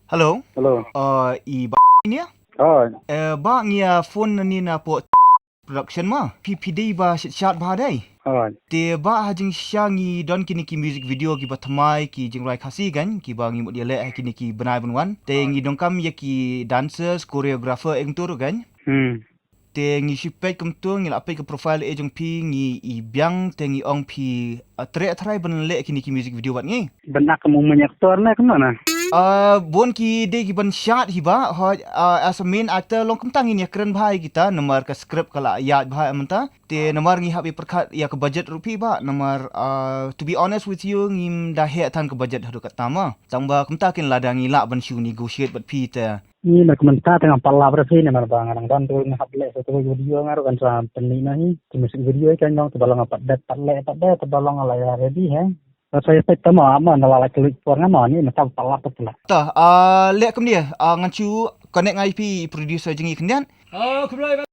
Halo, Halo. ini ya? Oh, Ba ngia phone ni na po production ma. PPD ba shot ba dai. oh. Te ba hajing syangi don kini ki music video ki ba thamai ki jing rai khasi kan ki ba ngi mo dia le kini ki banai banwan. Te ngi dongkam ya ki dancers, choreographer eng tur kan. Hmm. Te ngi shipet kum tu ngi lapai ke profile e jong pi ngi i byang te ngi ong pi tre try ban le kini ki music video wat ngi. Benak kamu menyektor na kemana? Bon ki de ki ban shot hi ba as a main actor long kum tangin ya keren bhai kita nomor ka script kala ya bhai amanta te nomor ngi habi perkhat ya ke budget rupi ba nomor to be honest with you ngim dah he tan ke budget hadu kat tama tangba kum takin ladangi la ban shu negotiate but pi te Ni nak mentah tengah pala berapa ni mana bang orang dan tu ngahap le satu video ngaru kan sa penni na ni musik video kan dong tebalong apa dat le tebalong ala ya ready he. Saya tama ama nala klik por ngama ni macam pala betul. ta le kum dia ngan chu connect ngai pi producer jengi kendian Kebelah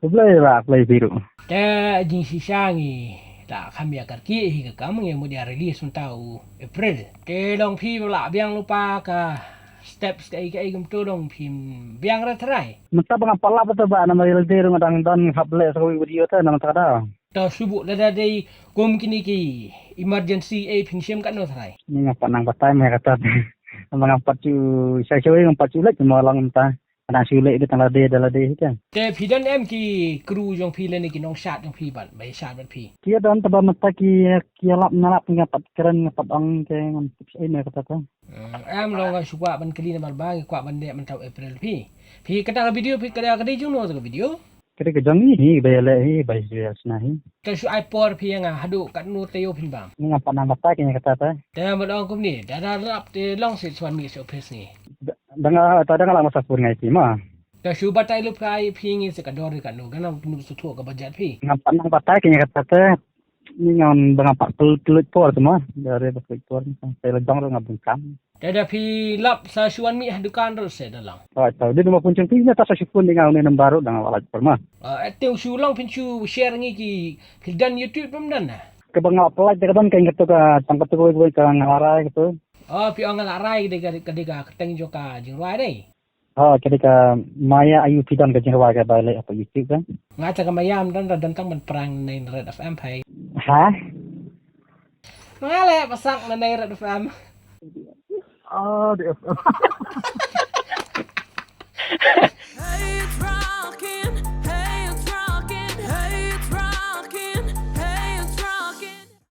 Keblai lah play biru. ta jing sisangi tak kami akan ki hingga kamu yang mau dia release tahu April. Te long pi bela biang lupa ka steps ke gum tu dong pim biang ratrai. Mentah bang pala betul ba nama real dia ngadang dan ngahap le satu video tu nama tak ada. Ta subuk dah dei gum kini ki emergency pinsiam kan no trai. Ni ngapa nang batai me kata. Bang ngapa cu saya cuy ngapa cu le cuma lang mentah. Ada sulit dia tanglah dia kan. Te pidan em ki kru jong pi le ni ki nong shat jong pi ban bai shat ban pi. Kia don tebal mata kia lap nalap ngapat keren ngapat ong ke ngan tips ini kata tu. Em long ga suka ban kali na bagi kwa ban de man tahu April pi. Pi kata video pi kada kada jung no video. Kira ke jang ni bayale hi bay jual senahi. Ta su ipor pi nga hadu kat nu teo pin bang. Ni ngapat nang mata kia kata tu. Dah madong kum ni, dah lap te long sit swan mi so pes ni. Dengar tak dengar masa pun ngai ti ma. Dah su batai lu pai pingi se kador kan nu ganam nu su tu ka bajet pi. Ngapat nang mata kia kata tu. Ni ngan bengapak pelut por tu ma. Dari pelut por ni sampai lejong ro ngabungkam. Dah pi lap sa swan mi hadukan ro se dalang. Oh tahu dia cuma puncung ti tak sasipun dengan ni baru dengan walat por ma. Teu su long pin su share ngi ki dan YouTube pun dan nah. Ke bangap pelaj dia kan kata ka tangkat tu gue ke ngarai gitu. Pi ang larai de ka keteng joka jing rai dei. Oh, ketika Maya Ayu Pidan ke jengwa ke balik apa YouTube kan? Ngaca ka mayam dan tang man perang nei Red FM pai. Hah? Ngale pasak nei Red FM. Oh, dia. Hey,